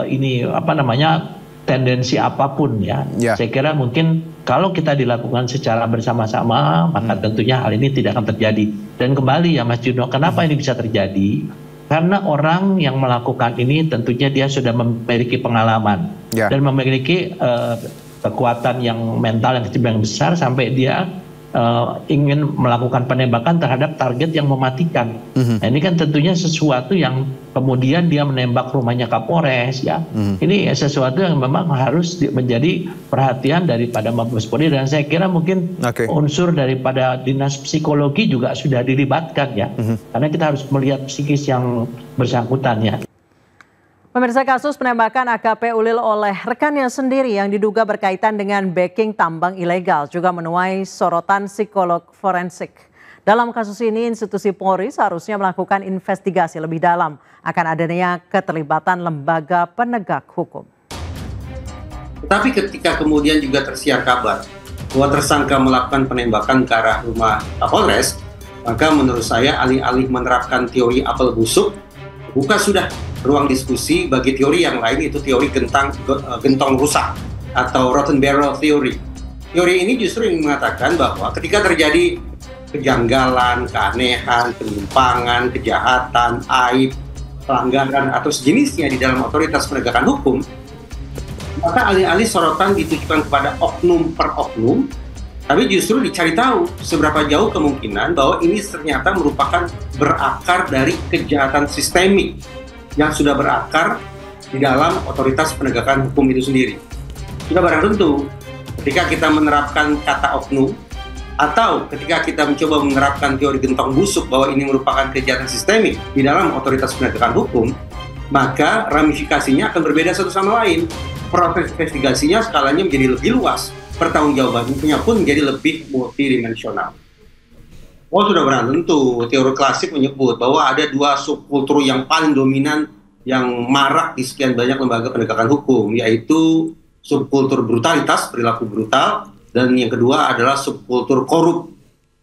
ini apa namanya tendensi apapun ya. Saya kira mungkin kalau kita dilakukan secara bersama-sama maka tentunya hal ini tidak akan terjadi. Dan kembali ya Mas Juno, kenapa ini bisa terjadi? Karena orang yang melakukan ini tentunya dia sudah memiliki pengalaman dan memiliki kekuatan yang mental yang besar sampai dia ingin melakukan penembakan terhadap target yang mematikan. Nah, ini kan tentunya sesuatu yang kemudian dia menembak rumahnya Kapolres ya. Ini sesuatu yang memang harus menjadi perhatian daripada Mabes Polri, dan saya kira mungkin unsur daripada dinas psikologi juga sudah dilibatkan ya. Karena kita harus melihat psikis yang bersangkutan ya. Pemirsa, kasus penembakan AKP Ulil oleh rekannya sendiri yang diduga berkaitan dengan backing tambang ilegal juga menuai sorotan psikolog forensik. Dalam kasus ini, institusi Polri seharusnya melakukan investigasi lebih dalam akan adanya keterlibatan lembaga penegak hukum. Tetapi ketika kemudian juga tersiar kabar bahwa tersangka melakukan penembakan ke arah rumah Kapolres, maka menurut saya alih-alih menerapkan teori apel busuk, buka sudah ruang diskusi bagi teori yang lain, itu teori gentong rusak atau rotten barrel theory. Teori ini justru yang mengatakan bahwa ketika terjadi kejanggalan, keanehan, penyimpangan, kejahatan, aib, pelanggaran atau sejenisnya di dalam otoritas penegakan hukum, maka alih-alih sorotan ditujukan kepada oknum per oknum, tapi justru dicari tahu seberapa jauh kemungkinan bahwa ini ternyata merupakan berakar dari kejahatan sistemik yang sudah berakar di dalam otoritas penegakan hukum itu sendiri. Sudah barang tentu ketika kita menerapkan kata oknum atau ketika kita mencoba menerapkan teori gentong busuk bahwa ini merupakan kejahatan sistemik di dalam otoritas penegakan hukum, maka ramifikasinya akan berbeda satu sama lain. Proses investigasinya skalanya menjadi lebih luas, pertanggungjawabannya pun menjadi lebih multidimensional. Oh, sudah barang tentu teori klasik menyebut bahwa ada dua subkultur yang paling dominan yang marak di sekian banyak lembaga penegakan hukum, yaitu subkultur brutalitas, perilaku brutal, dan yang kedua adalah subkultur korup,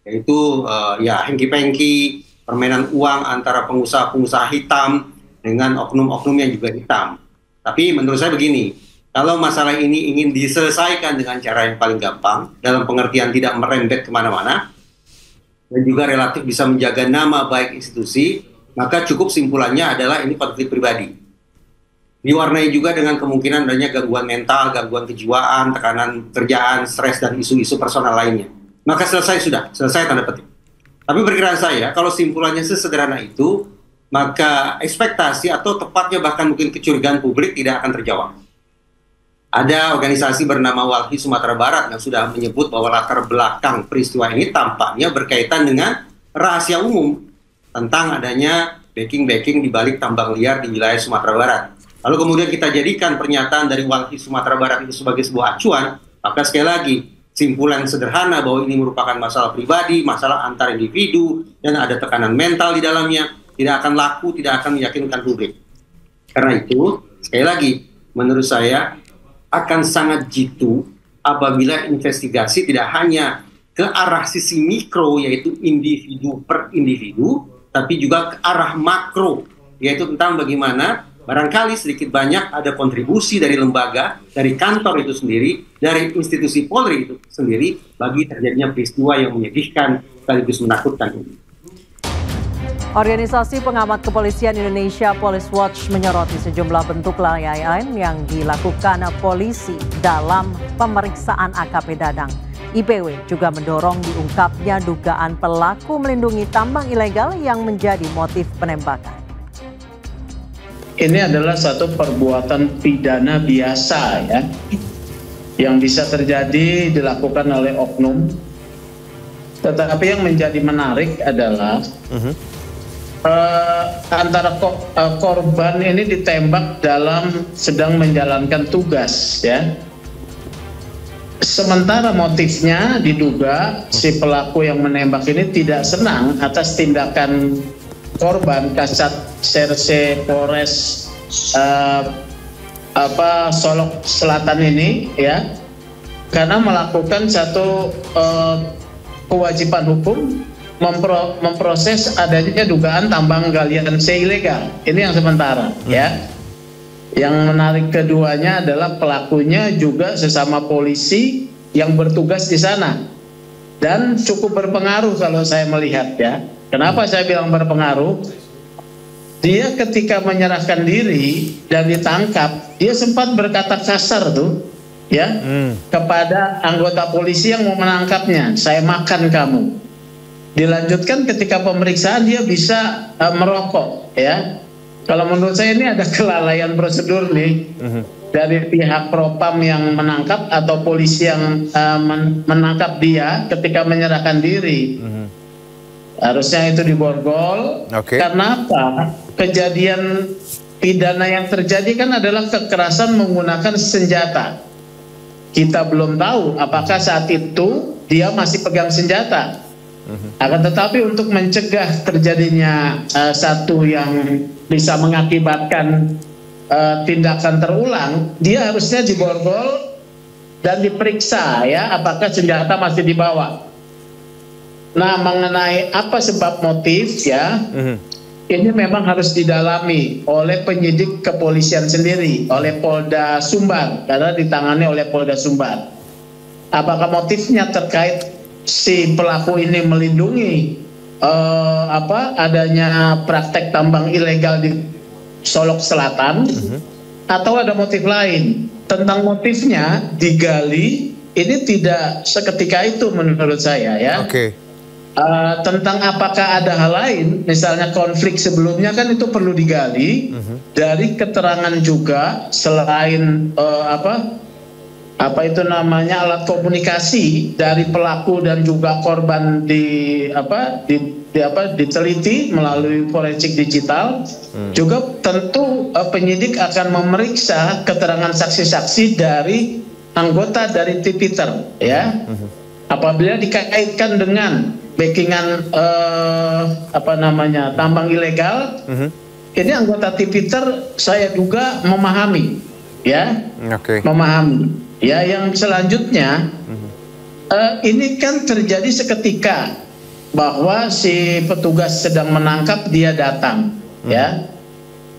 yaitu ya hengki-pengki, permainan uang antara pengusaha-pengusaha hitam dengan oknum-oknum yang juga hitam. Tapi menurut saya begini, kalau masalah ini ingin diselesaikan dengan cara yang paling gampang, dalam pengertian tidak merembet kemana-mana, dan juga relatif bisa menjaga nama baik institusi, maka cukup simpulannya adalah ini konflik pribadi. Diwarnai juga dengan kemungkinan adanya gangguan mental, gangguan kejiwaan, tekanan kerjaan, stres, dan isu-isu personal lainnya. Maka selesai tanda petik. Tapi perkiraan saya, kalau simpulannya sesederhana itu, maka ekspektasi atau tepatnya bahkan mungkin kecurigaan publik tidak akan terjawab. Ada organisasi bernama Walhi Sumatera Barat yang sudah menyebut bahwa latar belakang peristiwa ini tampaknya berkaitan dengan rahasia umum tentang adanya backing di balik tambang liar di wilayah Sumatera Barat. Lalu kemudian kita jadikan pernyataan dari Walhi Sumatera Barat itu sebagai sebuah acuan, maka sekali lagi, simpulan sederhana bahwa ini merupakan masalah pribadi, masalah antar individu, dan ada tekanan mental di dalamnya, tidak akan laku, tidak akan meyakinkan publik. Karena itu, sekali lagi, menurut saya, akan sangat jitu apabila investigasi tidak hanya ke arah sisi mikro, yaitu individu per individu, tapi juga ke arah makro, yaitu tentang bagaimana barangkali sedikit banyak ada kontribusi dari lembaga, dari kantor itu sendiri, dari institusi Polri itu sendiri, bagi terjadinya peristiwa yang menyedihkan sekaligus menakutkan ini. Organisasi Pengamat Kepolisian Indonesia Police Watch menyoroti sejumlah bentuk kelalaian yang dilakukan polisi dalam pemeriksaan AKP Dadang. IPW juga mendorong diungkapnya dugaan pelaku melindungi tambang ilegal yang menjadi motif penembakan. Ini adalah satu perbuatan pidana biasa ya, yang bisa terjadi dilakukan oleh oknum. Tetapi yang menjadi menarik adalah antara korban ini ditembak dalam sedang menjalankan tugas ya. Sementara motifnya diduga si pelaku yang menembak ini tidak senang atas tindakan korban Kasat Serse Polres Solok Selatan ini ya, karena melakukan satu kewajiban hukum memproses adanya dugaan tambang galian C ilegal. Ini yang sementara ya. Yang menarik keduanya adalah pelakunya juga sesama polisi yang bertugas di sana dan cukup berpengaruh kalau saya melihat ya. Kenapa saya bilang berpengaruh? Dia ketika menyerahkan diri dan ditangkap, dia sempat berkata kasar tuh, ya, kepada anggota polisi yang mau menangkapnya. Saya makan kamu. Dilanjutkan ketika pemeriksaan dia bisa merokok, ya. Kalau menurut saya ini ada kelalaian prosedur nih dari pihak propam yang menangkap atau polisi yang menangkap dia ketika menyerahkan diri. Harusnya itu diborgol. Karena apa? Kejadian pidana yang terjadi kan adalah kekerasan menggunakan senjata. Kita belum tahu apakah saat itu dia masih pegang senjata. Akan tetapi untuk mencegah terjadinya satu yang bisa mengakibatkan tindakan terulang, dia harusnya diborgol dan diperiksa ya apakah senjata masih dibawa. Nah, mengenai apa sebab motif ya, ini memang harus didalami oleh penyidik kepolisian sendiri, oleh Polda Sumbar, karena ditangani oleh Polda Sumbar. Apakah motifnya terkait si pelaku ini melindungi adanya praktek tambang ilegal di Solok Selatan, atau ada motif lain? Tentang motifnya digali, ini tidak seketika itu menurut saya ya. Tentang apakah ada hal lain, misalnya konflik sebelumnya kan itu perlu digali dari keterangan juga selain apa itu namanya alat komunikasi dari pelaku dan juga korban diteliti melalui forensik digital. Juga tentu penyidik akan memeriksa keterangan saksi-saksi dari anggota dari Tipiter ya. Apabila dikaitkan dengan backingan tambang ilegal, ini anggota Tipiter saya duga memahami ya, memahami ya. Yang selanjutnya ini kan terjadi seketika bahwa si petugas sedang menangkap, dia datang ya,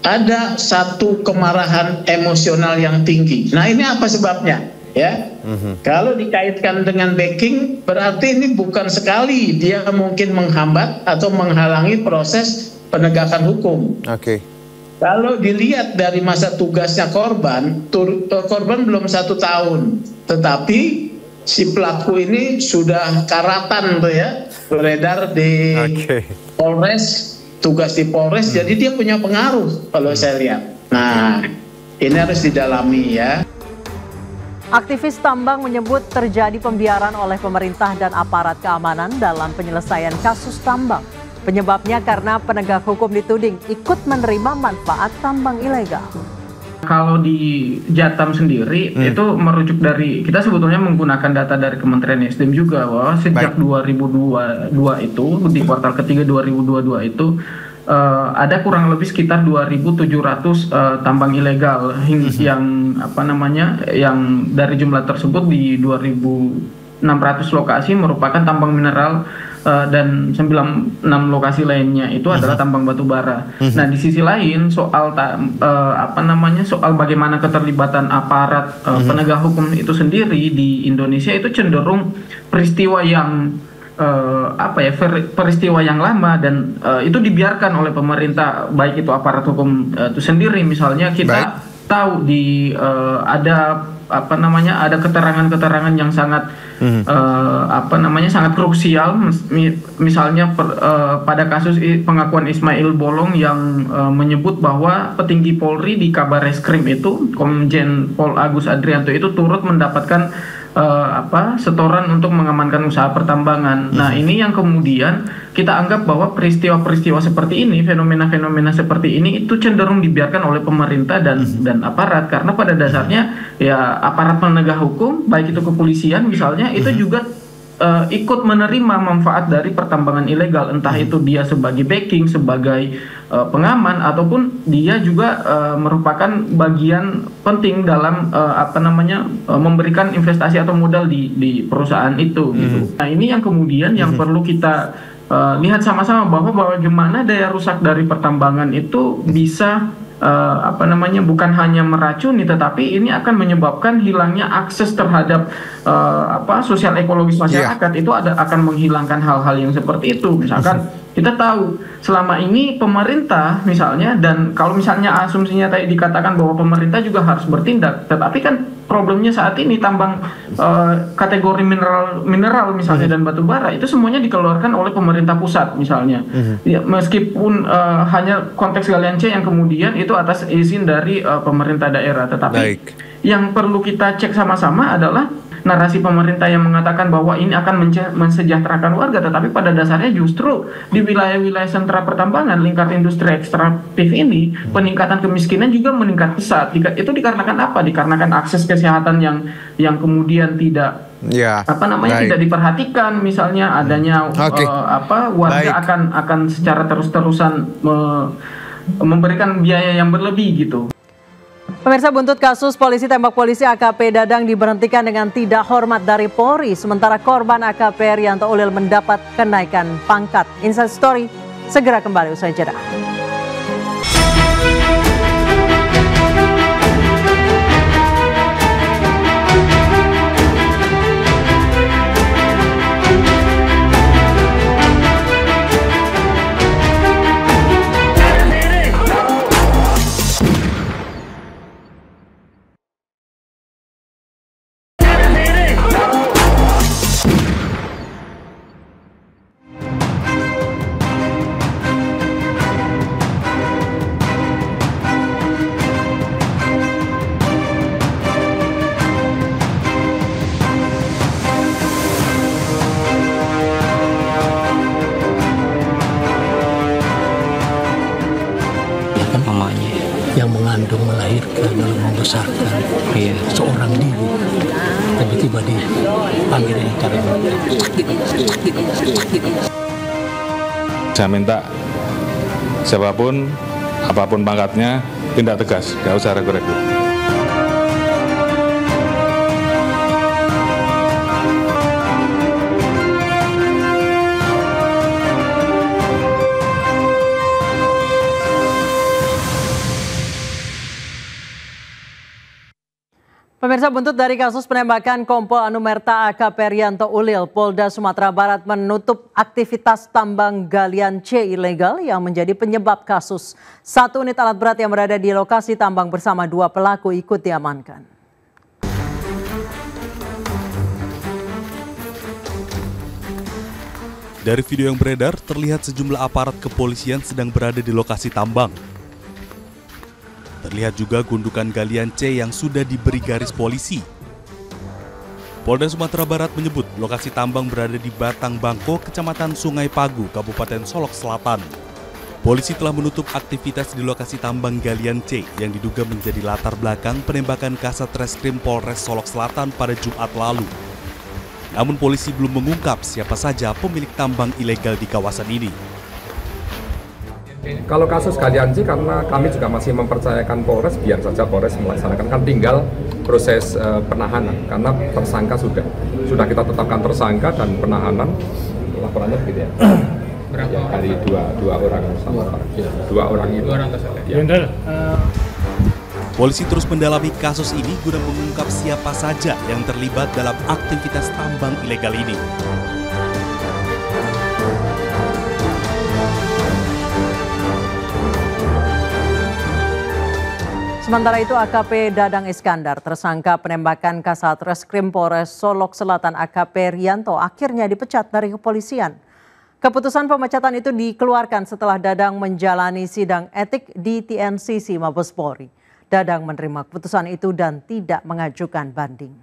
ada satu kemarahan emosional yang tinggi. Nah, ini apa sebabnya? ya. Kalau dikaitkan dengan backing, berarti ini bukan sekali dia mungkin menghambat atau menghalangi proses penegakan hukum. Kalau dilihat dari masa tugasnya korban, korban belum 1 tahun, tetapi si pelaku ini sudah karatan tuh ya, beredar di Polres, tugas di Polres, jadi dia punya pengaruh kalau saya lihat. Nah, ini harus didalami ya. Aktivis tambang menyebut terjadi pembiaran oleh pemerintah dan aparat keamanan dalam penyelesaian kasus tambang. Penyebabnya karena penegak hukum dituding ikut menerima manfaat tambang ilegal. Kalau di Jatam sendiri itu merujuk dari, kita sebetulnya menggunakan data dari Kementerian SDM juga, bahwa sejak 2022 itu, di kuartal ketiga 2022 itu ada kurang lebih sekitar 2.700 tambang ilegal yang yang dari jumlah tersebut di 2.600 lokasi merupakan tambang mineral dan 96 lokasi lainnya itu adalah tambang batu bara. Nah, di sisi lain soal soal bagaimana keterlibatan aparat penegak hukum itu sendiri di Indonesia itu cenderung peristiwa yang peristiwa yang lama dan itu dibiarkan oleh pemerintah, baik itu aparat hukum itu sendiri. Misalnya kita tahu di ada ada keterangan-keterangan yang sangat sangat krusial, misalnya pada kasus pengakuan Ismail Bolong yang menyebut bahwa petinggi Polri di Kabar Reskrim itu, Komjen Pol Agus Adrianto itu turut mendapatkan setoran untuk mengamankan usaha pertambangan. Nah, ini yang kemudian kita anggap bahwa peristiwa-peristiwa seperti ini, fenomena-fenomena seperti ini itu cenderung dibiarkan oleh pemerintah dan aparat, karena pada dasarnya ya aparat penegak hukum, baik itu kepolisian misalnya, itu juga ikut menerima manfaat dari pertambangan ilegal, entah itu dia sebagai backing, sebagai pengaman, ataupun dia juga merupakan bagian penting dalam memberikan investasi atau modal di perusahaan itu gitu. Nah, ini yang kemudian yang perlu kita lihat sama-sama, bahwa bagaimana daya rusak dari pertambangan itu bisa bukan hanya meracuni, tetapi ini akan menyebabkan hilangnya akses terhadap sosial ekologis masyarakat. Itu akan menghilangkan hal-hal yang seperti itu. Misalkan kita tahu selama ini pemerintah misalnya, dan kalau misalnya asumsinya tadi dikatakan bahwa pemerintah juga harus bertindak, tetapi kan problemnya saat ini tambang kategori mineral misalnya dan batu bara itu semuanya dikeluarkan oleh pemerintah pusat misalnya. Ya, meskipun hanya konteks galian C yang kemudian itu atas izin dari pemerintah daerah, tetapi yang perlu kita cek sama-sama adalah narasi pemerintah yang mengatakan bahwa ini akan mensejahterakan warga, tetapi pada dasarnya justru di wilayah-wilayah sentra pertambangan, lingkar industri ekstraktif ini, peningkatan kemiskinan juga meningkat pesat. Itu dikarenakan apa? Dikarenakan akses kesehatan yang kemudian tidak tidak diperhatikan, misalnya adanya warga akan secara terus-terusan memberikan biaya yang berlebih gitu. Pemirsa, buntut kasus polisi tembak polisi AKP Dadang diberhentikan dengan tidak hormat dari Polri, sementara korban AKP Rianto Ulil mendapat kenaikan pangkat. Inside Story segera kembali usai jeda. Yang mengandung, melahirkan, lalu membesarkan seorang diri, tiba-tiba dipanggil dengan cara sakit. Saya minta siapapun, apapun pangkatnya, tindak tegas, nggak usah ragu-ragu. Pemirsa, buntut dari kasus penembakan Kompol Anumerta AKP Rianto Ulil, Polda Sumatera Barat menutup aktivitas tambang galian C ilegal yang menjadi penyebab kasus. 1 unit alat berat yang berada di lokasi tambang bersama 2 pelaku ikut diamankan. Dari video yang beredar, terlihat sejumlah aparat kepolisian sedang berada di lokasi tambang. Terlihat juga gundukan galian C yang sudah diberi garis polisi. Polda Sumatera Barat menyebut lokasi tambang berada di Batang Bangko, Kecamatan Sungai Pagu, Kabupaten Solok Selatan. Polisi telah menutup aktivitas di lokasi tambang galian C yang diduga menjadi latar belakang penembakan Kasat Reskrim Polres Solok Selatan pada Jumat lalu. Namun polisi belum mengungkap siapa saja pemilik tambang ilegal di kawasan ini. Kalau kasus galian C, karena kami juga masih mempercayakan Polres, biar saja Polres melaksanakan, kan tinggal proses penahanan, karena tersangka sudah kita tetapkan tersangka dan penahanan laporannya begitu ya. Berapa? Ya, dari dua orang sama dua orang itu. Ya. Polisi terus mendalami kasus ini guna mengungkap siapa saja yang terlibat dalam aktivitas tambang ilegal ini. Sementara itu AKP Dadang Iskandar, tersangka penembakan Kasat Reskrim Polres Solok Selatan AKP Rianto, akhirnya dipecat dari kepolisian. Keputusan pemecatan itu dikeluarkan setelah Dadang menjalani sidang etik di TNCC Mabes Polri. Dadang menerima keputusan itu dan tidak mengajukan banding.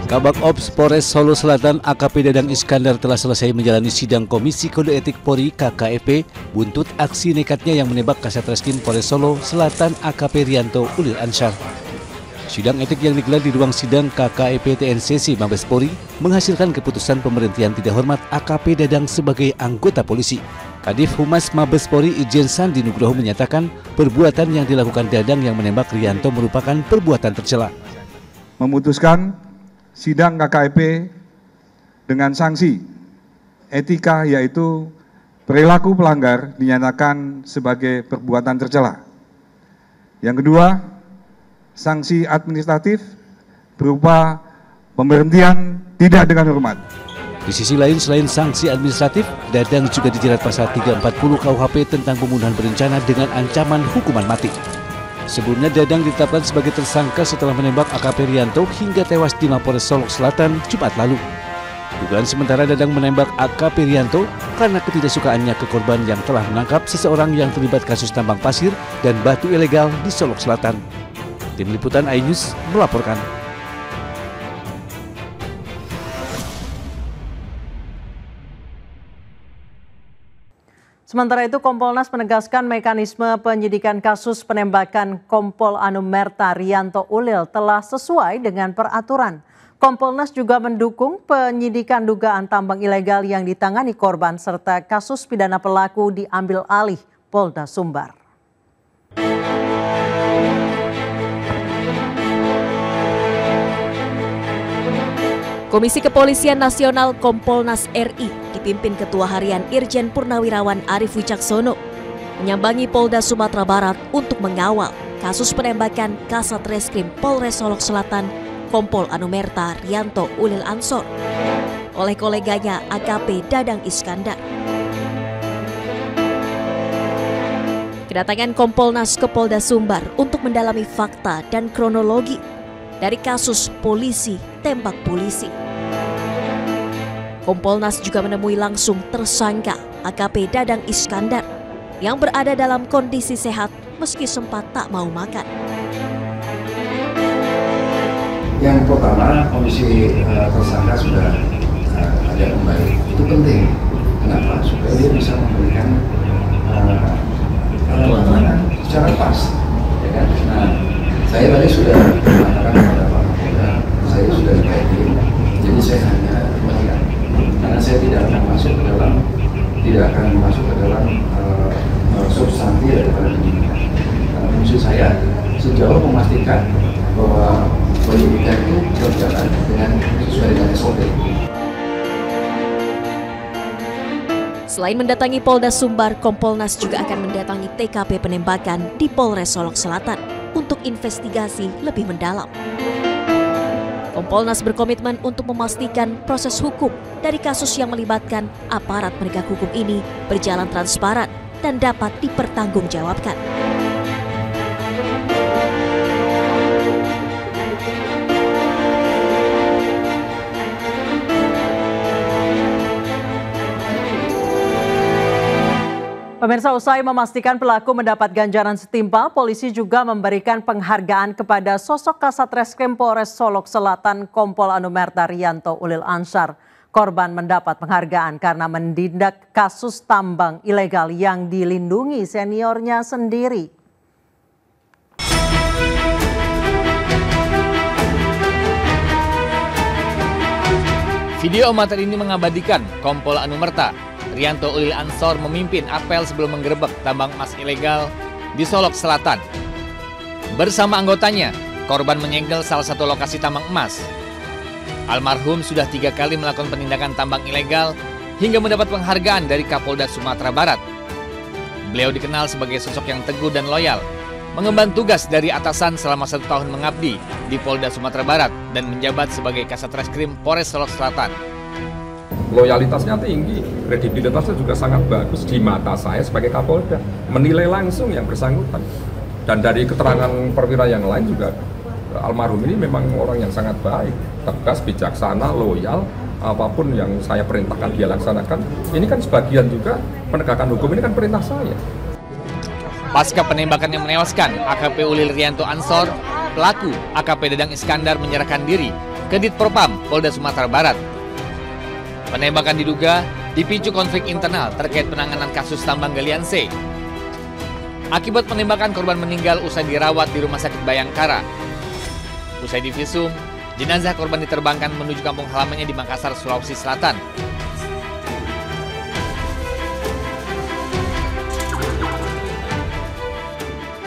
Kabak Ops Polres Solo Selatan AKP Dadang Iskandar telah selesai menjalani sidang Komisi Kode Etik Polri KKEP buntut aksi nekatnya yang menembak Kasat Reskrim Polres Solo Selatan AKP Rianto Ulil Ansyar. Sidang etik yang digelar di ruang sidang KKEP TNCC Mabes Polri menghasilkan keputusan pemberhentian tidak hormat AKP Dadang sebagai anggota polisi. Kadif Humas Mabes Polri Irjen Sandi Nugroho menyatakan perbuatan yang dilakukan Dadang yang menembak Rianto merupakan perbuatan tercela. Memutuskan sidang KKEP dengan sanksi etika, yaitu perilaku pelanggar dinyatakan sebagai perbuatan tercela. Yang kedua, sanksi administratif berupa pemberhentian tidak dengan hormat. Di sisi lain, selain sanksi administratif, Dadang juga dijerat pasal 340 KUHP tentang pembunuhan berencana dengan ancaman hukuman mati. Sebelumnya Dadang ditetapkan sebagai tersangka setelah menembak AKP Rianto hingga tewas di Mapolres Solok Selatan Jumat lalu. Dugaan sementara Dadang menembak AKP Rianto karena ketidaksukaannya ke korban yang telah menangkap seseorang yang terlibat kasus tambang pasir dan batu ilegal di Solok Selatan. Tim Liputan iNews melaporkan. Sementara itu, Kompolnas menegaskan mekanisme penyidikan kasus penembakan Kompol Anumerta Rianto Ulil telah sesuai dengan peraturan. Kompolnas juga mendukung penyidikan dugaan tambang ilegal yang ditangani korban serta kasus pidana pelaku diambil alih Polda Sumbar. Komisi Kepolisian Nasional Kompolnas RI dipimpin Ketua Harian Irjen Purnawirawan Arief Wicaksono menyambangi Polda Sumatera Barat untuk mengawal kasus penembakan Kasat Reskrim Polres Solok Selatan Kompol Anumerta Rianto Ulil Ansyar oleh koleganya AKP Dadang Iskandar. Kedatangan Kompolnas ke Polda Sumbar untuk mendalami fakta dan kronologi dari kasus polisi tembak polisi. Kompolnas juga menemui langsung tersangka AKP Dadang Iskandar yang berada dalam kondisi sehat meski sempat tak mau makan. Yang pertama, kondisi tersangka sudah ada kembali. Itu penting. Kenapa? Supaya dia bisa memberikan penanganan secara pas. Ya kan? Nah, saya tadi sudah mengatakan kepada Pak Kapolda, saya sudah dibaiki, jadi saya hanya melihat. Karena saya tidak akan masuk ke dalam substansi daripada penyidikan. Karena fungsi saya sejauh memastikan bahwa penyidikan itu berjalan sesuai dengan SOP. Selain mendatangi Polda Sumbar, Kompolnas juga akan mendatangi TKP penembakan di Polres Solok Selatan untuk investigasi lebih mendalam. Kompolnas berkomitmen untuk memastikan proses hukum dari kasus yang melibatkan aparat penegak hukum ini berjalan transparan dan dapat dipertanggungjawabkan. Pemirsa, usai memastikan pelaku mendapat ganjaran setimpal, polisi juga memberikan penghargaan kepada sosok Kasat Reskrim Polres Solok Selatan Kompol Anumerta Rianto Ulil Ansyar. Korban mendapat penghargaan karena menindak kasus tambang ilegal yang dilindungi seniornya sendiri. Video amatir ini mengabadikan Kompol Anumerta Rianto Ulil Ansyar memimpin apel sebelum menggerebek tambang emas ilegal di Solok Selatan. Bersama anggotanya, korban menyegel salah satu lokasi tambang emas. Almarhum sudah 3 kali melakukan penindakan tambang ilegal hingga mendapat penghargaan dari Kapolda Sumatera Barat. Beliau dikenal sebagai sosok yang teguh dan loyal, mengemban tugas dari atasan selama 1 tahun mengabdi di Polda Sumatera Barat dan menjabat sebagai Kasat Reskrim Polres Solok Selatan. Loyalitasnya tinggi, kredibilitasnya juga sangat bagus di mata saya sebagai Kapolda, menilai langsung yang bersangkutan. Dan dari keterangan perwira yang lain juga, almarhum ini memang orang yang sangat baik, tegas, bijaksana, loyal, apapun yang saya perintahkan dia laksanakan. Ini kan sebagian juga penegakan hukum, ini kan perintah saya. Pasca penembakan yang menewaskan AKP Ulil Rianto Ansyar, pelaku AKP Dadang Iskandar menyerahkan diri ke Ditpropam Polda Sumatera Barat. Penembakan diduga dipicu konflik internal terkait penanganan kasus tambang galian C. Akibat penembakan, korban meninggal usai dirawat di Rumah Sakit Bayangkara. Usai divisum, jenazah korban diterbangkan menuju kampung halamannya di Makassar, Sulawesi Selatan.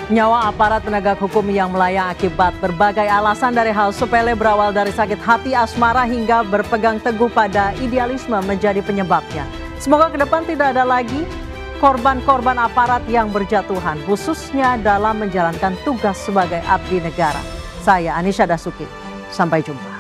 Nyawa aparat penegak hukum yang melayang akibat berbagai alasan dari hal sepele berawal dari sakit hati, asmara hingga berpegang teguh pada idealisme menjadi penyebabnya. Semoga ke depan tidak ada lagi korban-korban aparat yang berjatuhan, khususnya dalam menjalankan tugas sebagai abdi negara. Saya Anisha Dasuki, sampai jumpa.